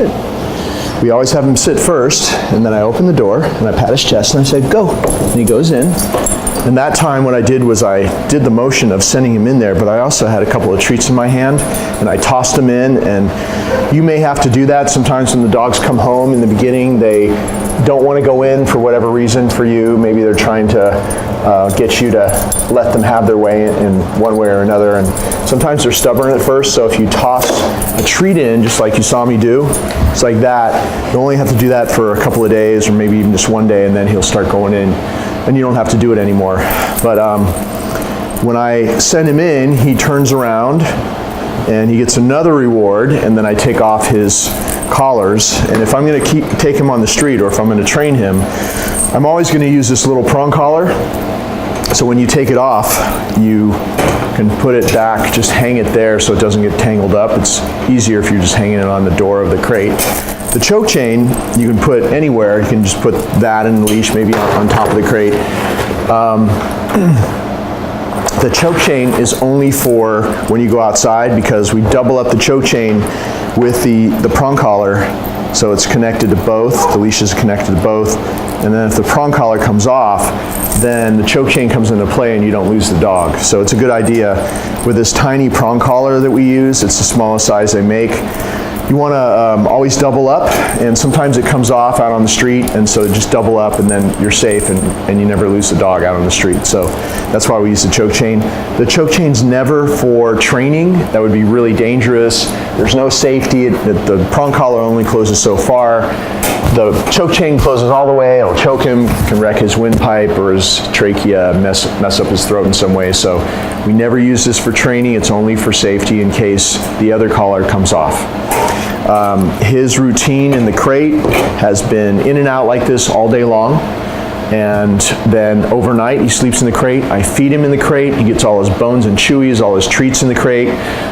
sit. We always have him sit first, and then I open the door, and I pat his chest, and I say, go. And he goes in. And that time what I did was I did the motion of sending him in there, but I also had a couple of treats in my hand, and I tossed him in. And you may have to do that sometimes when the dogs come home in the beginning. They don't want to go in for whatever reason for you. Maybe they're trying to get you to let them have their way in one way or another. And sometimes they're stubborn at first, so if you toss a treat in, just like you saw me do, it's like that. You only have to do that for a couple of days, or maybe even just one day, and then he'll start going in, and you don't have to do it anymore. But when I send him in, he turns around, and he gets another reward, and then I take off his collars. And if I'm going to take him on the street, or if I'm going to train him, I'm always going to use this little prong collar. So when you take it off, you can put it back, just hang it there so it doesn't get tangled up. It's easier if you're just hanging it on the door of the crate. The choke chain you can put anywhere. You can just put that in the leash, maybe on top of the crate. The choke chain is only for when you go outside, because we double up the choke chain with the prong collar, so it's connected to both. The leash is connected to both. And then if the prong collar comes off, then the choke chain comes into play and you don't lose the dog. So it's a good idea with this tiny prong collar that we use. It's the smallest size they make. You want to always double up, and sometimes it comes off out on the street, and so just double up, and then you're safe, and you never lose the dog out on the street. So that's why we use the choke chain. The choke chain's never for training. That would be really dangerous. There's no safety. The prong collar only closes so far. The choke chain closes all the way. It'll choke him, can wreck his windpipe or his trachea, mess up his throat in some way. So we never use this for training. It's only for safety in case the other collar comes off. His routine in the crate has been in and out like this all day long, and then overnight he sleeps in the crate. I feed him in the crate. He gets all his bones and chewies, all his treats in the crate.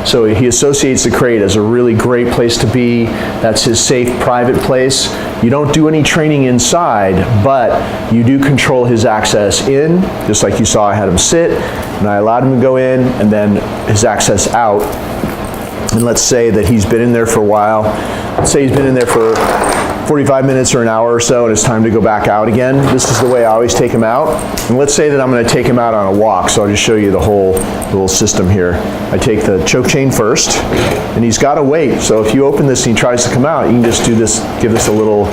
So he associates the crate as a really great place to be. That's his safe, private place. You don't do any training inside, but you do control his access in, just like you saw I had him sit, and I allowed him to go in, and then his access out. And let's say that he's been in there for a while. Let's say he's been in there for 45 minutes or an hour or so, and it's time to go back out again. This is the way I always take him out. And let's say that I'm going to take him out on a walk, so I'll just show you the whole little system here. I take the choke chain first, and he's got to wait. So if you open this and he tries to come out, you can just do this, give this a little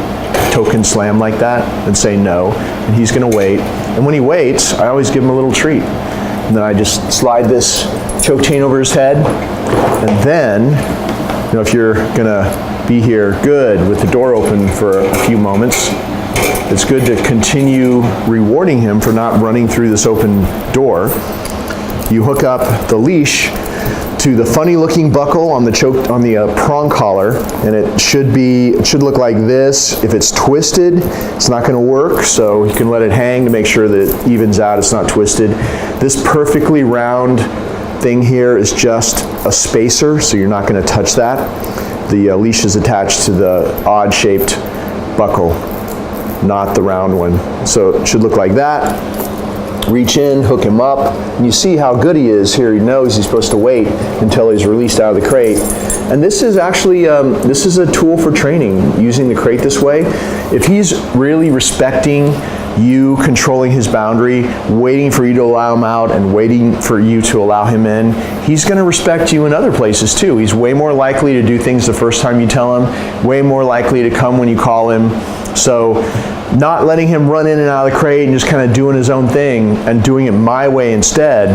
token slam like that, and say no, and he's going to wait. And when he waits, I always give him a little treat. And then I just slide this choke chain over his head, and then, if you're gonna be here good with the door open for a few moments, it's good to continue rewarding him for not running through this open door. You hook up the leash to the funny looking buckle on the prong collar, and it should look like this. If it's twisted, it's not going to work, so you can let it hang to make sure that it evens out, it's not twisted. This perfectly round thing here is just a spacer, so you're not going to touch that. The leash is attached to the odd shaped buckle, not the round one. So it should look like that. Reach in, hook him up, and you see how good he is here. He knows he's supposed to wait until he's released out of the crate. And this is actually, this is a tool for training, using the crate this way. If he's really respecting you controlling his boundary, waiting for you to allow him out and waiting for you to allow him in, he's going to respect you in other places too. He's way more likely to do things the first time you tell him, way more likely to come when you call him. So not letting him run in and out of the crate and just kind of doing his own thing and doing it my way instead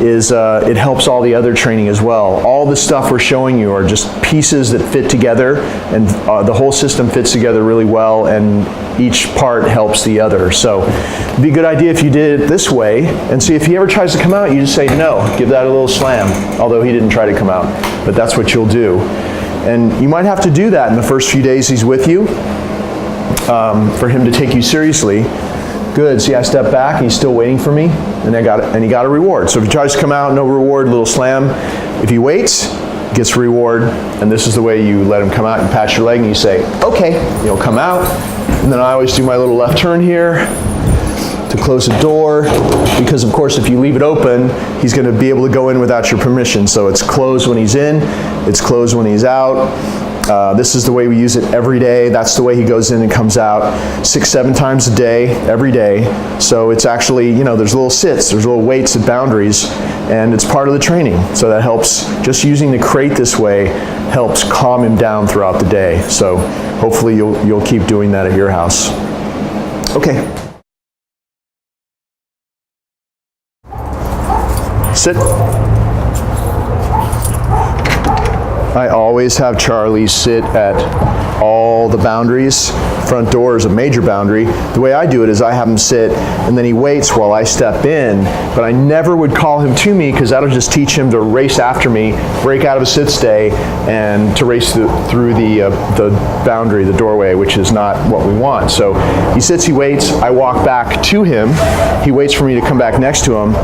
is, it helps all the other training as well. All the stuff we're showing you are just pieces that fit together, and the whole system fits together really well, and each part helps the other. So it'd be a good idea if you did it this way, and see if he ever tries to come out, you just say no, give that a little slam, although he didn't try to come out, but that's what you'll do. And you might have to do that in the first few days he's with you, for him to take you seriously. Good, see I step back and he's still waiting for me, and he got a reward. So if he tries to come out, no reward, little slam. If he waits, gets a reward, and this is the way you let him come out. You pat your leg and you say, okay, he'll come out. And then I always do my little left turn here, to close the door, because of course if you leave it open, he's going to be able to go in without your permission. So it's closed when he's in, it's closed when he's out. This is the way we use it every day. That's the way he goes in and comes out 6-7 times a day, every day. So it's actually, you know, there's little sits, there's little weights and boundaries, and it's part of the training. So that helps, just using the crate this way helps calm him down throughout the day. So hopefully you'll keep doing that at your house. Okay. Sit. I always have Charlie sit at all the boundaries. Front door is a major boundary. The way I do it is I have him sit and then he waits while I step in, but I never would call him to me because that'll just teach him to race after me, break out of a sit stay, and to race through the boundary, the doorway, which is not what we want. So he sits, he waits, I walk back to him, he waits for me to come back next to him,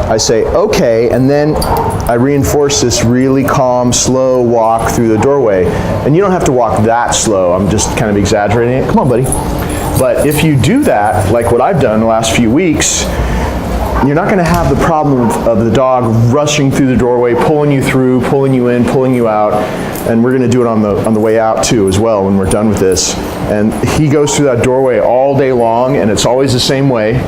I say, okay, and then I reinforce this really calm, slow walk through the doorway. And you don't have to walk that slow, I'm just kind of exaggerating it. Come on, buddy. But if you do that, like what I've done the last few weeks, you're not going to have the problem of the dog rushing through the doorway, pulling you through, pulling you in, pulling you out. And we're going to do it on the way out too as well when we're done with this. And he goes through that doorway all day long, and it's always the same way.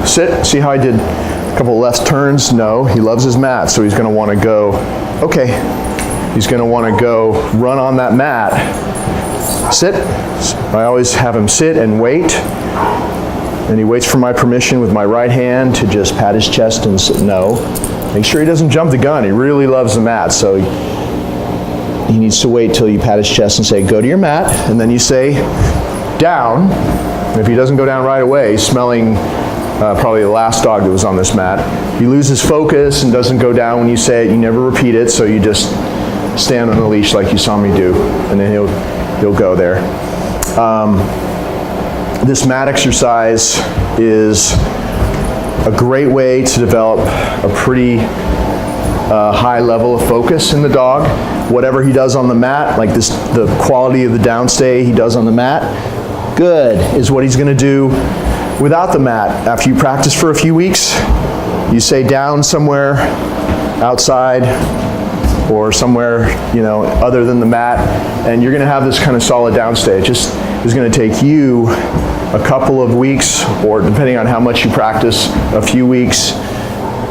Sit. See how I did a couple left turns? No, he loves his mat, so he's going to want to go, okay, he's going to want to go run on that mat. Sit. I always have him sit and wait. And he waits for my permission with my right hand to just pat his chest and sit, no. Make sure he doesn't jump the gun. He really loves the mat, so he needs to wait till you pat his chest and say, go to your mat, and then you say, down. And if he doesn't go down right away, he's smelling probably the last dog that was on this mat. If he loses focus and doesn't go down when you say it, you never repeat it, so you just stand on the leash like you saw me do, and then he'll go there. This mat exercise is a great way to develop a pretty high level of focus in the dog. Whatever he does on the mat, like this, the quality of the downstay he does on the mat, good, is what he's going to do without the mat. After you practice for a few weeks, you say down somewhere outside or somewhere, you know, other than the mat, and you're going to have this kind of solid downstay. It just is going to take you a couple of weeks, or depending on how much you practice, a few weeks.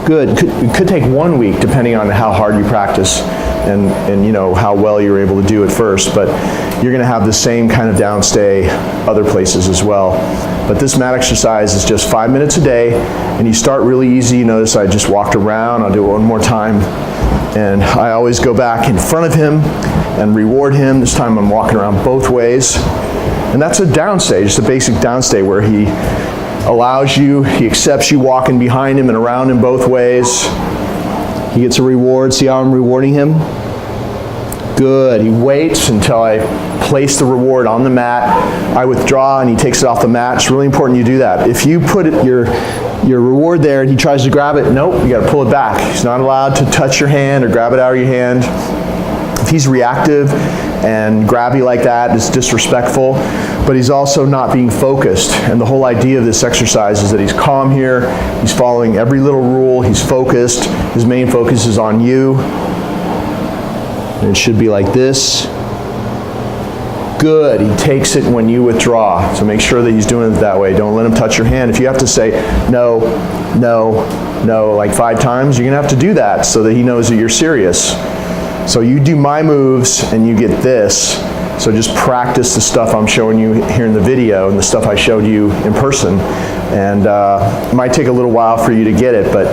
Good. It could take 1 week, depending on how hard you practice and you know how well you're able to do at first. But you're going to have the same kind of downstay other places as well. But this mat exercise is just 5 minutes a day, and you start really easy. You notice I just walked around. I'll do it one more time. And I always go back in front of him and reward him. This time I'm walking around both ways. And that's a downstay, just a basic downstay where he allows you, he accepts you walking behind him and around him both ways. He gets a reward. See how I'm rewarding him? Good. He waits until I place the reward on the mat. I withdraw and he takes it off the mat. It's really important you do that. If you put your reward there and he tries to grab it, nope, you got to pull it back. He's not allowed to touch your hand or grab it out of your hand. If he's reactive and grabby like that, it's disrespectful, but he's also not being focused. And the whole idea of this exercise is that he's calm here, he's following every little rule, he's focused, his main focus is on you. And it should be like this. Good, he takes it when you withdraw. So make sure that he's doing it that way. Don't let him touch your hand. If you have to say no, no, no, like 5 times, you're gonna have to do that so that he knows that you're serious. So you do my moves and you get this. So just practice the stuff I'm showing you here in the video and the stuff I showed you in person. And it might take a little while for you to get it, but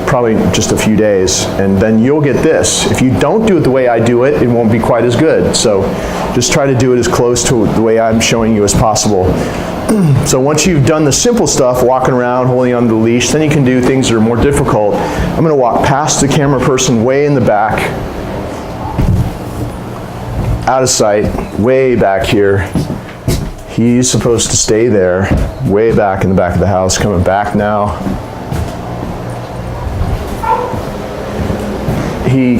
probably just a few days. And then you'll get this. If you don't do it the way I do it, it won't be quite as good. So just try to do it as close to the way I'm showing you as possible. So once you've done the simple stuff, walking around, holding onto the leash, then you can do things that are more difficult. I'm going to walk past the camera person way in the back, out of sight, way back here. He's supposed to stay there, way back in the back of the house, coming back now. He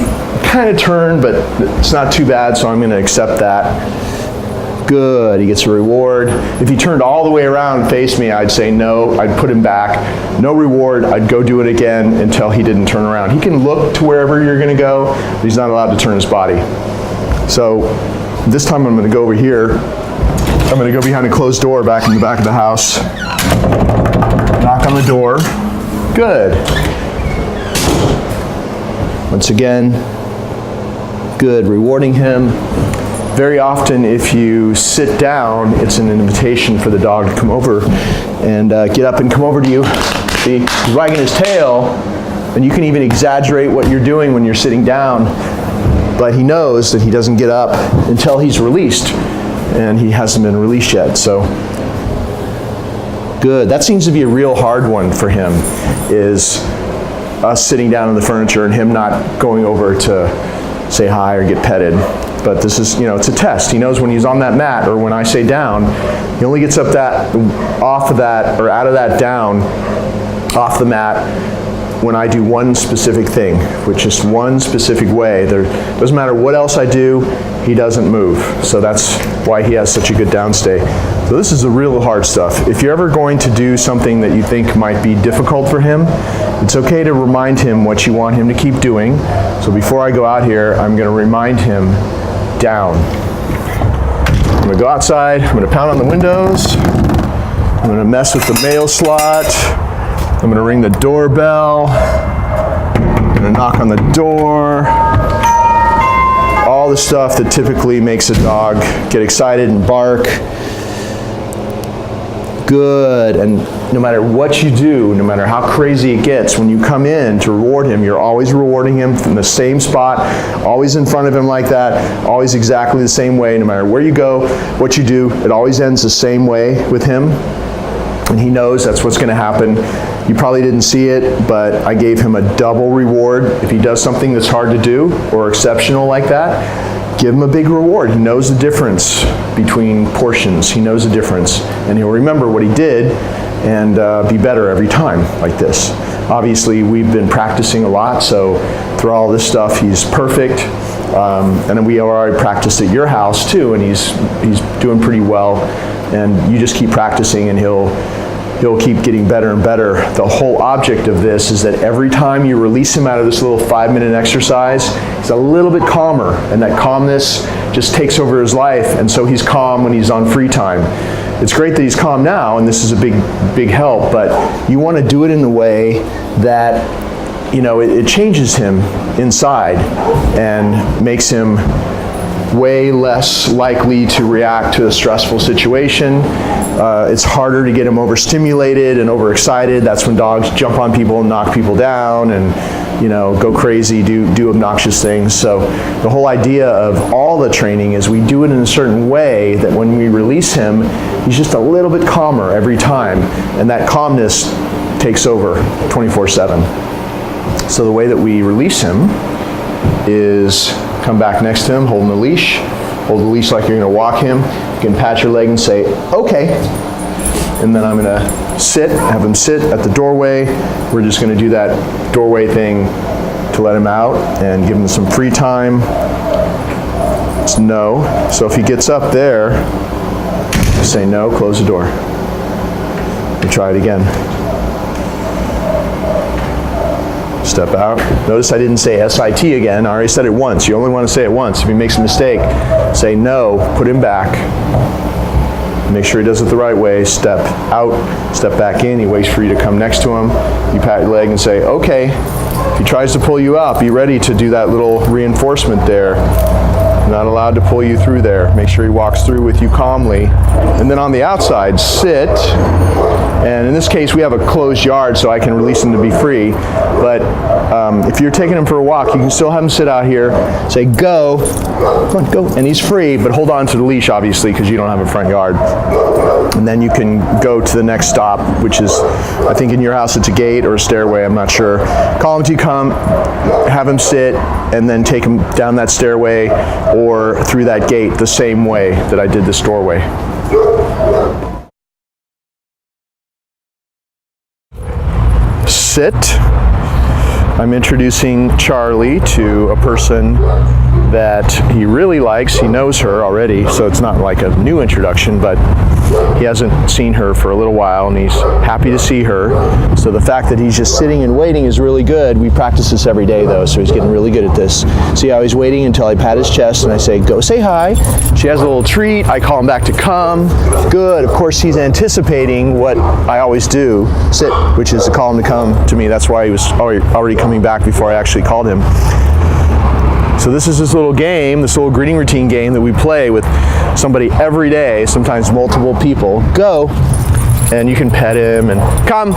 kind of turned, but it's not too bad, so I'm going to accept that. Good, he gets a reward. If he turned all the way around and faced me, I'd say no, I'd put him back. No reward, I'd go do it again until he didn't turn around. He can look to wherever you're gonna go, but he's not allowed to turn his body. So this time I'm gonna go over here. I'm gonna go behind a closed door back in the back of the house. Knock on the door. Good. Once again, good, rewarding him. Very often if you sit down, it's an invitation for the dog to come over and get up and come over to you. See, he's wagging his tail, and you can even exaggerate what you're doing when you're sitting down, but he knows that he doesn't get up until he's released, and he hasn't been released yet, so good. That seems to be a real hard one for him, is us sitting down on the furniture and him not going over to say hi or get petted. But this is, it's a test. He knows when he's on that mat, or when I say down, he only gets up off of that, or out of that down, off the mat, when I do one specific thing, which is one specific way. There doesn't matter what else I do, he doesn't move. So that's why he has such a good downstay. So this is the real hard stuff. If you're ever going to do something that you think might be difficult for him, it's okay to remind him what you want him to keep doing. So before I go out here, I'm going to remind him down. I'm going to go outside, I'm going to pound on the windows, I'm going to mess with the mail slot, I'm going to ring the doorbell, I'm going to knock on the door, all the stuff that typically makes a dog get excited and bark. Good, and no matter what you do, no matter how crazy it gets, when you come in to reward him, you're always rewarding him from the same spot, always in front of him like that, always exactly the same way, no matter where you go, what you do, it always ends the same way with him, and he knows that's what's going to happen. You probably didn't see it, but I gave him a double reward. If he does something that's hard to do or exceptional like that, give him a big reward. He knows the difference between portions. He knows the difference, and he'll remember what he did and be better every time like this. Obviously, we've been practicing a lot, so through all this stuff, he's perfect. And then we already practiced at your house too, and he's doing pretty well. And you just keep practicing, and he'll keep getting better and better. The whole object of this is that every time you release him out of this little 5-minute exercise, he's a little bit calmer, and that calmness just takes over his life, and so he's calm when he's on free time. It's great that he's calm now, and this is a big help, but you want to do it in the way that, it changes him inside and makes him way less likely to react to a stressful situation. It's harder to get him overstimulated and overexcited. That's when dogs jump on people and knock people down and go crazy, do obnoxious things. So the whole idea of all the training is we do it in a certain way that when we release him, he's just a little bit calmer every time, and that calmness takes over 24/7. So the way that we release him is come back next to him, holding the leash. Hold the leash like you're going to walk him. You can pat your leg and say, okay. And then I'm going to have him sit at the doorway. We're just going to do that doorway thing to let him out and give him some free time. It's no. So if he gets up there, say no, close the door. We try it again. Step out. Notice I didn't say SIT again. I already said it once. You only want to say it once. If he makes a mistake, say no, put him back. Make sure he does it the right way. Step out, step back in. He waits for you to come next to him. You pat your leg and say, okay. If he tries to pull you out, be ready to do that little reinforcement there. Not allowed to pull you through there. Make sure he walks through with you calmly. And then on the outside, sit. And in this case, we have a closed yard, so I can release him to be free. But if you're taking him for a walk, you can still have him sit out here, say, go, come on, go. And he's free, but hold on to the leash, obviously, because you don't have a front yard. And then you can go to the next stop, which is, I think in your house, it's a gate or a stairway, I'm not sure. Call him to come, have him sit, and then take him down that stairway or through that gate the same way that I did this doorway. Sit. I'm introducing Charlie to a person that he really likes. He knows her already, so it's not like a new introduction, but he hasn't seen her for a little while, and he's happy to see her. So the fact that he's just sitting and waiting is really good. We practice this every day, though, so he's getting really good at this. See how he's waiting until I pat his chest, and I say, go say hi. She has a little treat. I call him back to come. Good. Of course, he's anticipating what I always do, sit, which is to call him to come to me. That's why he was already coming back before I actually called him. So this is this little game, this little greeting routine game that we play with somebody every day, sometimes multiple people. Go, and you can pet him and come.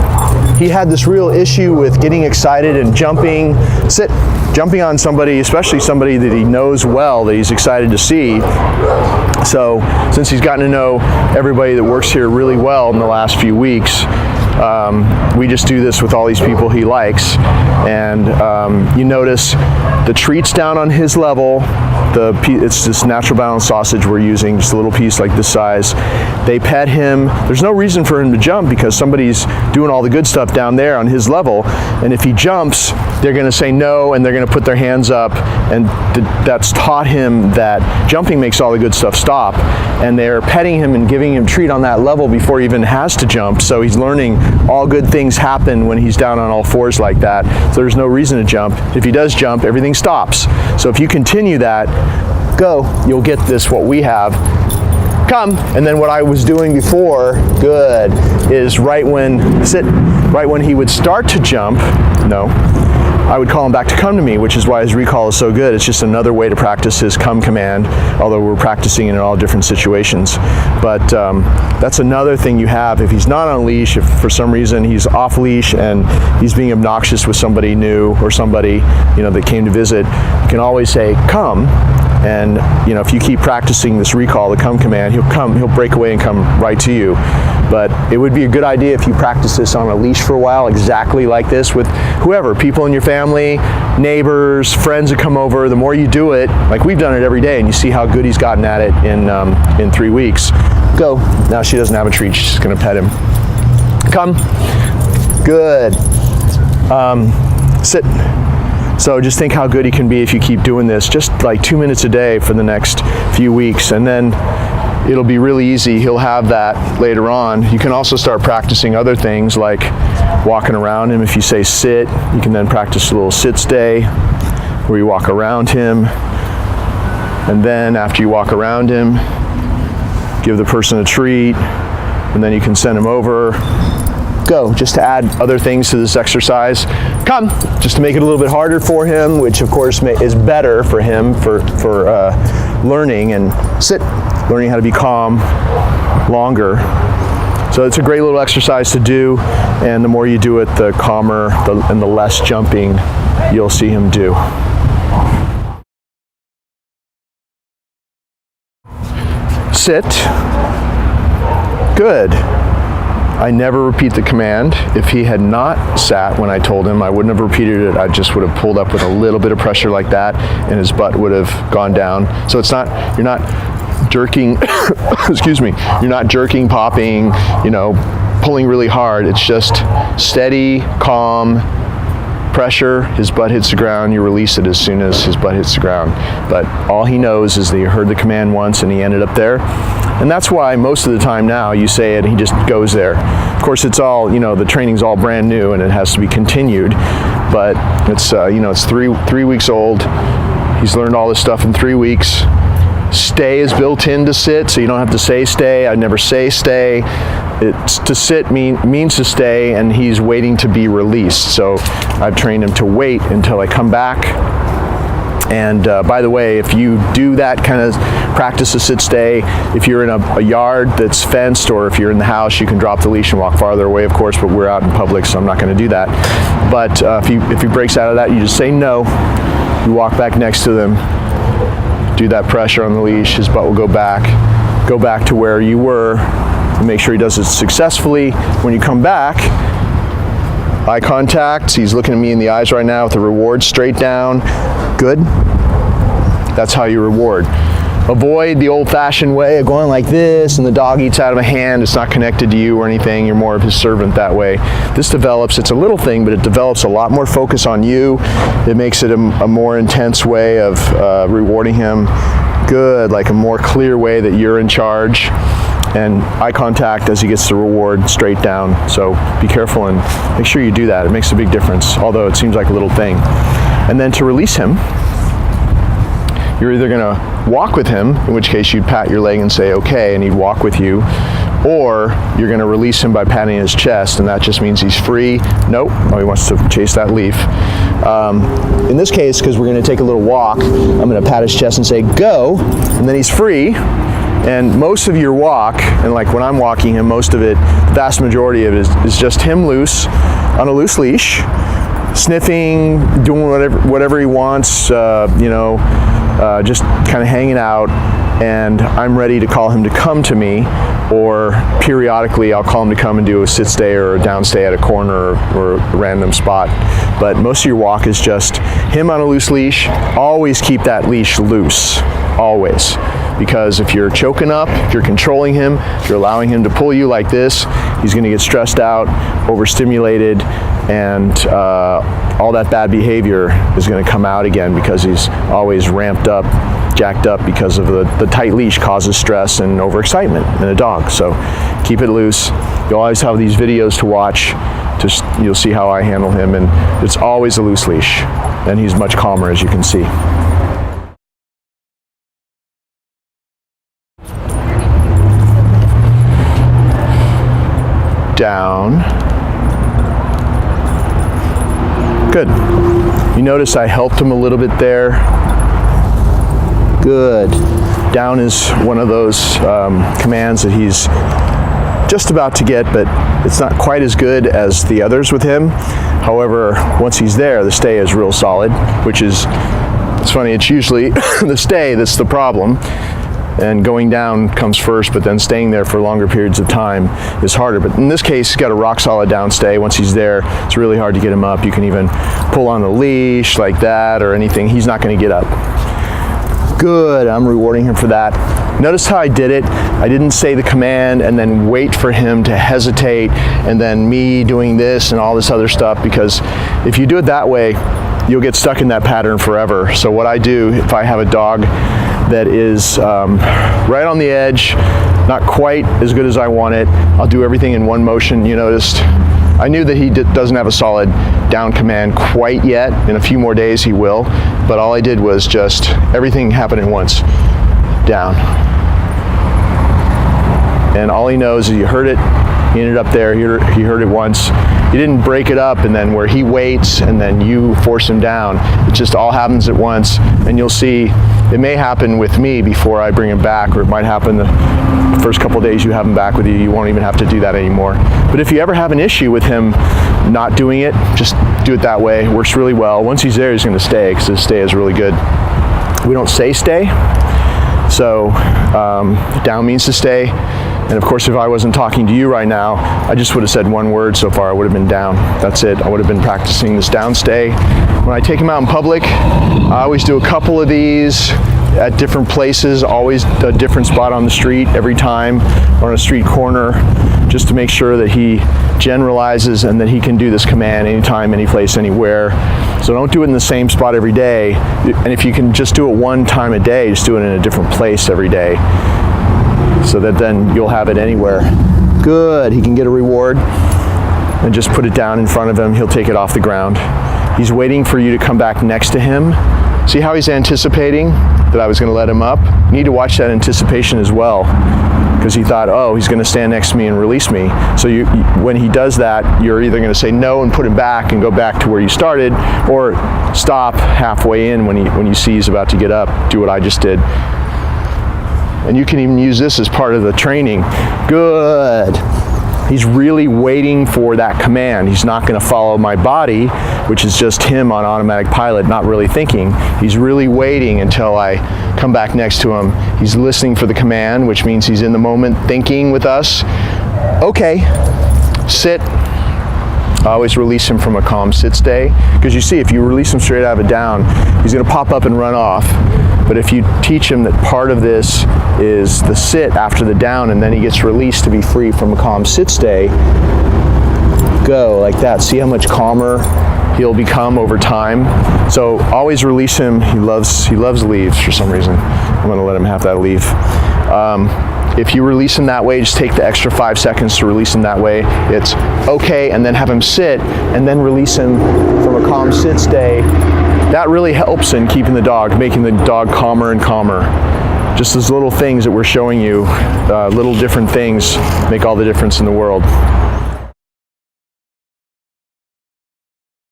He had this real issue with getting excited and jumping, sit, jumping on somebody, especially somebody that he knows well, that he's excited to see. So since he's gotten to know everybody that works here really well in the last few weeks, we just do this with all these people he likes. And you notice the treat's down on his level. It's this natural balance sausage we're using, just a little piece like this size. They pet him. There's no reason for him to jump because somebody's doing all the good stuff down there on his level. And if he jumps, they're going to say no, and they're going to put their hands up. And that's taught him that jumping makes all the good stuff stop. And they're petting him and giving him treat on that level before he even has to jump. So he's learning all good things happen when he's down on all fours like that. So there's no reason to jump. If he does jump, everything stops. So if you continue that, go, you'll get this, what we have. Come. And then what I was doing before, good, is right when he would start to jump, no, I would call him back to come to me, which is why his recall is so good. It's just another way to practice his come command, although we're practicing it in all different situations. But that's another thing you have. If he's not on leash, if for some reason he's off leash and he's being obnoxious with somebody new or somebody, that came to visit, you can always say, come. And if you keep practicing this recall, the come command, he'll break away and come right to you. But it would be a good idea if you practice this on a leash for a while, exactly like this with whoever, people in your family, neighbors, friends that come over. The more you do it, like we've done it every day, and you see how good he's gotten at it in 3 weeks. Go. Now she doesn't have a treat. She's just going to pet him. Come. Good. Sit. So just think how good he can be if you keep doing this, just like 2 minutes a day for the next few weeks, and then it'll be really easy. He'll have that later on. You can also start practicing other things like walking around him. If you say sit, you can then practice a little sit stay where you walk around him, and then after you walk around him, give the person a treat, and then you can send him over. Go, just to add other things to this exercise. Come, just to make it a little bit harder for him, which of course is better for him for learning. And sit, learning how to be calm longer. So it's a great little exercise to do, and the more you do it, the calmer and the less jumping you'll see him do. Sit. Good. I never repeat the command. If he had not sat when I told him, I wouldn't have repeated it. I just would have pulled up with a little bit of pressure like that, and his butt would have gone down. So it's not, you're not jerking, excuse me, you're not jerking, popping, pulling really hard. It's just steady, calm, pressure, his butt hits the ground, you release it as soon as his butt hits the ground. But all he knows is that you heard the command once and he ended up there. And that's why most of the time now you say it and he just goes there. Of course, it's all, the training's all brand new and it has to be continued. But it's, it's three weeks old. He's learned all this stuff in 3 weeks. Stay is built in to sit, so you don't have to say stay. I never say stay. It's to sit means to stay, and he's waiting to be released. So I've trained him to wait until I come back. And by the way, if you do that kind of practice of sit stay, if you're in a yard that's fenced, or if you're in the house, you can drop the leash and walk farther away, of course, but we're out in public, so I'm not going to do that. But if he breaks out of that, you just say no. You walk back next to them. Do that pressure on the leash, his butt will go back to where you were, and make sure he does it successfully. When you come back, eye contact, he's looking at me in the eyes right now with the reward straight down. Good. That's how you reward. avoid the old-fashioned way of going like this and the dog eats out of a hand. It's not connected to you or anything. You're more of his servant that way. This develops, it's a little thing, but it develops a lot more focus on you. It makes it a more intense way of rewarding him. Good, like a more clear way that you're in charge. And eye contact as he gets the reward straight down. So be careful and make sure you do that. It makes a big difference, although it seems like a little thing. And then to release him, you're either going to walk with him, in which case you'd pat your leg and say, okay, and he'd walk with you, or you're going to release him by patting his chest, and that just means he's free. Nope, oh, he wants to chase that leaf. In this case, because we're going to take a little walk, I'm going to pat his chest and say, go, and then he's free. And most of your walk, and like when I'm walking him, most of it, the vast majority of it is just him loose, on a loose leash, sniffing, doing whatever he wants, just kind of hanging out, and I'm ready to call him to come to me, or periodically I'll call him to come and do a sit stay or a down stay at a corner or a random spot. But most of your walk is just him on a loose leash. Always keep that leash loose, always. Because if you're choking up, if you're controlling him, if you're allowing him to pull you like this, he's going to get stressed out, overstimulated, and all that bad behavior is going to come out again because he's always ramped up, jacked up, because of the tight leash causes stress and overexcitement in a dog. So keep it loose. You'll always have these videos to watch. You'll see how I handle him, and it's always a loose leash, and he's much calmer, as you can see. Down. Good. You notice I helped him a little bit there. Good. Down is one of those commands that he's just about to get, but it's not quite as good as the others with him. However, once he's there, the stay is real solid, which is, it's funny, it's usually the stay that's the problem. And going down comes first, but then staying there for longer periods of time is harder. But in this case, he's got a rock solid down stay. Once he's there, it's really hard to get him up. You can even pull on the leash like that or anything. He's not going to get up. Good, I'm rewarding him for that. Notice how I did it. I didn't say the command and then wait for him to hesitate and then me doing this and all this other stuff, because if you do it that way, you'll get stuck in that pattern forever. So what I do, if I have a dog that is right on the edge, not quite as good as I want it, I'll do everything in one motion. You noticed, I knew that he doesn't have a solid down command quite yet. In a few more days he will, but all I did was just everything happened at once. Down. And all he knows is you heard it, he ended up there, he heard it once. You didn't break it up and then where he waits and then you force him down. It just all happens at once, and you'll see it may happen with me before I bring him back, or it might happen the first couple of days you have him back with you. You won't even have to do that anymore. But if you ever have an issue with him not doing it, just do it that way. It works really well. Once he's there, he's going to stay, because his stay is really good. We don't say stay, so down means to stay. And of course, if I wasn't talking to you right now, I just would have said one word so far. I would have been down. That's it. I would have been practicing this down stay. When I take him out in public, I always do a couple of these at different places, always a different spot on the street every time, or on a street corner, just to make sure that he generalizes and that he can do this command anytime, any place, anywhere. So don't do it in the same spot every day. And if you can just do it one time a day, just do it in a different place every day, so that then you'll have it anywhere. Good, he can get a reward, and just put it down in front of him. He'll take it off the ground. He's waiting for you to come back next to him. See how he's anticipating that I was going to let him up? You need to watch that anticipation as well, because he thought, oh, he's going to stand next to me and release me. So when he does that, you're either going to say no and put him back and go back to where you started, or stop halfway in when you see he's about to get up. Do what I just did. And you can even use this as part of the training. Good. He's really waiting for that command. He's not going to follow my body, which is just him on automatic pilot, not really thinking. He's really waiting until I come back next to him. He's listening for the command, which means he's in the moment thinking with us. Okay, sit. I always release him from a calm sit stay, because you see, if you release him straight out of a down, he's going to pop up and run off. But if you teach him that part of this is the sit after the down, and then he gets released to be free from a calm sit stay, go like that. See how much calmer he'll become over time. So always release him. He loves leaves for some reason. I'm going to let him have that leaf. If you release him that way, just take the extra 5 seconds to release him that way. It's okay, and then have him sit, and then release him from a calm sit stay. That really helps in keeping the dog, making the dog calmer and calmer. Just those little things that we're showing you, little different things, make all the difference in the world.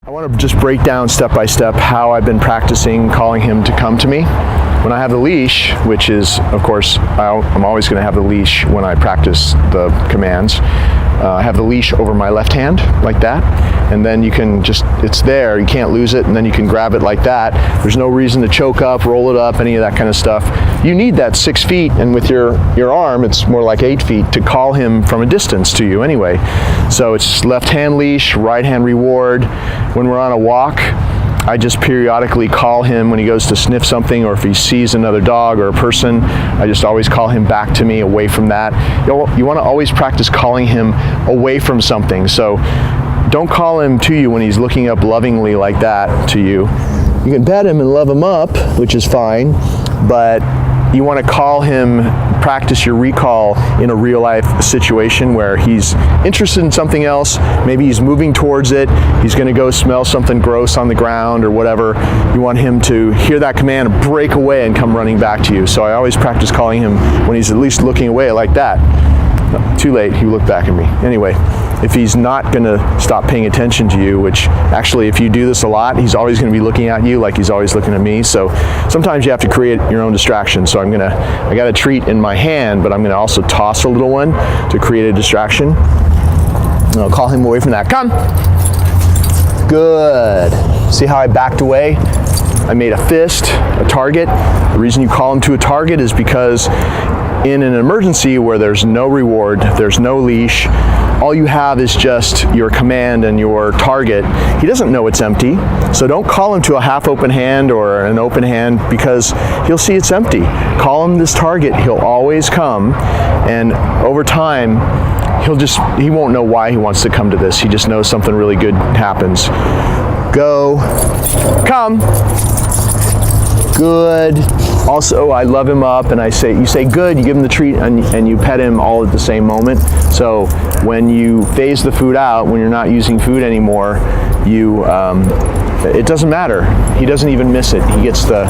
I want to just break down step by step how I've been practicing calling him to come to me. When I have the leash, which is, of course, I'm always going to have the leash when I practice the commands. I have the leash over my left hand, like that, and then you can just, it's there, you can't lose it, and then you can grab it like that. There's no reason to choke up, roll it up, any of that kind of stuff. You need that 6 feet, and with your arm, it's more like 8 feet, to call him from a distance to you anyway. So it's left hand leash, right hand reward. When we're on a walk, I just periodically call him when he goes to sniff something, or if he sees another dog or a person, I just always call him back to me away from that. You want to always practice calling him away from something. So don't call him to you when he's looking up lovingly like that to you. You can pet him and love him up, which is fine, but you want to call him, practice your recall in a real life situation where he's interested in something else, maybe he's moving towards it, he's going to go smell something gross on the ground or whatever. You want him to hear that command and break away and come running back to you. So I always practice calling him when he's at least looking away like that. Too late, he looked back at me. Anyway, if he's not going to stop paying attention to you, which actually if you do this a lot, he's always going to be looking at you like he's always looking at me. So sometimes you have to create your own distraction. So I got a treat in my hand, but I'm going to also toss a little one to create a distraction. And I'll call him away from that. Come! Good. See how I backed away? I made a fist, a target. The reason you call him to a target is because in an emergency where there's no reward, there's no leash, all you have is just your command and your target. He doesn't know it's empty, so don't call him to a half open hand or an open hand, because he'll see it's empty. Call him this target, he'll always come, and over time, he won't know why he wants to come to this. He just knows something really good happens. Go, come, good. Also, I love him up, and you say good, you give him the treat, and you pet him all at the same moment. So when you phase the food out, when you're not using food anymore, it doesn't matter. He doesn't even miss it. He gets the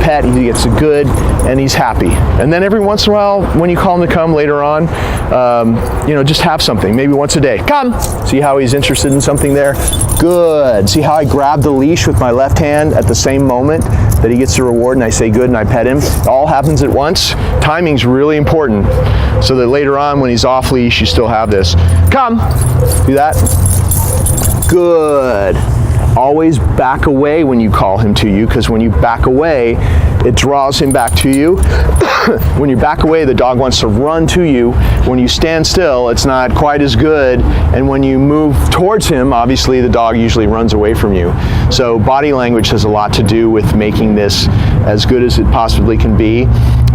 pet, he gets the good, and he's happy. And then every once in a while, when you call him to come later on, just have something, maybe once a day. Come! See how he's interested in something there? Good. See how I grab the leash with my left hand at the same moment that he gets the reward, and I say good and I pet him? It all happens at once. Timing's really important, so that later on when he's off leash, you still have this. Come! Do that. Good. Always back away when you call him to you, because when you back away, it draws him back to you. When you back away, the dog wants to run to you. When you stand still, it's not quite as good. And when you move towards him, obviously the dog usually runs away from you. So body language has a lot to do with making this as good as it possibly can be.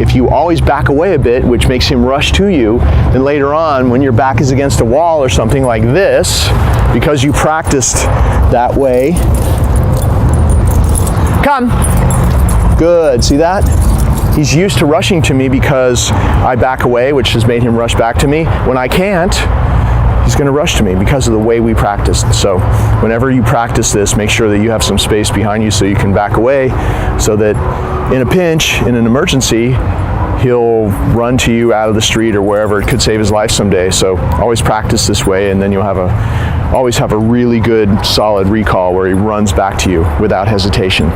If you always back away a bit, which makes him rush to you, then later on, when your back is against a wall or something like this, because you practiced that way, come. Good. See that? He's used to rushing to me because I back away, which has made him rush back to me. When I can't, he's going to rush to me because of the way we practiced. So whenever you practice this, make sure that you have some space behind you so you can back away, so that in a pinch, in an emergency, he'll run to you out of the street or wherever. It could save his life someday. So always practice this way, and then you'll always have a really good, solid recall where he runs back to you without hesitation.